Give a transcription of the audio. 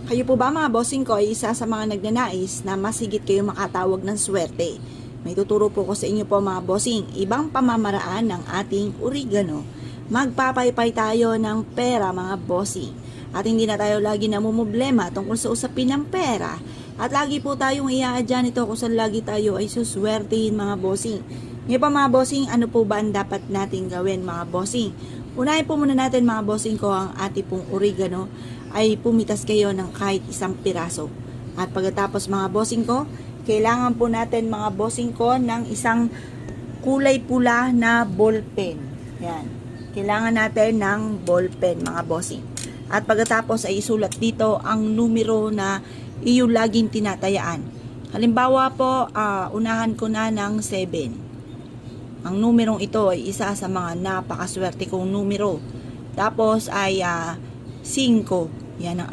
Kayo po ba mga bossing ko ay isa sa mga nagnanais na mas higit kayo makatawag ng swerte? May tuturo po ko sa inyo po mga bossing, ibang pamamaraan ng ating oregano. Magpapaypay tayo ng pera mga bossing. At hindi na tayo lagi namumblema tungkol sa usapin ng pera. At lagi po tayong iaadyan ito kung saan lagi tayo ay suswertehin mga bossing. Ngayon pa mga bossing, ano po ba ang dapat natin gawin mga bossing? Unahin po muna natin mga bossing ko ang ating pong oregano ay pumitas kayo ng kahit isang piraso. At pagkatapos mga bossing ko, kailangan po natin mga bossing ko ng isang kulay pula na ballpen. Yan. Kailangan natin ng ballpen mga bossing. At pagkatapos ay isulat dito ang numero na iyo laging tinatayaan. Halimbawa po, unahan ko na ng 7. Ang numerong ito ay isa sa mga napakaswerte kong numero. Tapos ay 5. Yan ang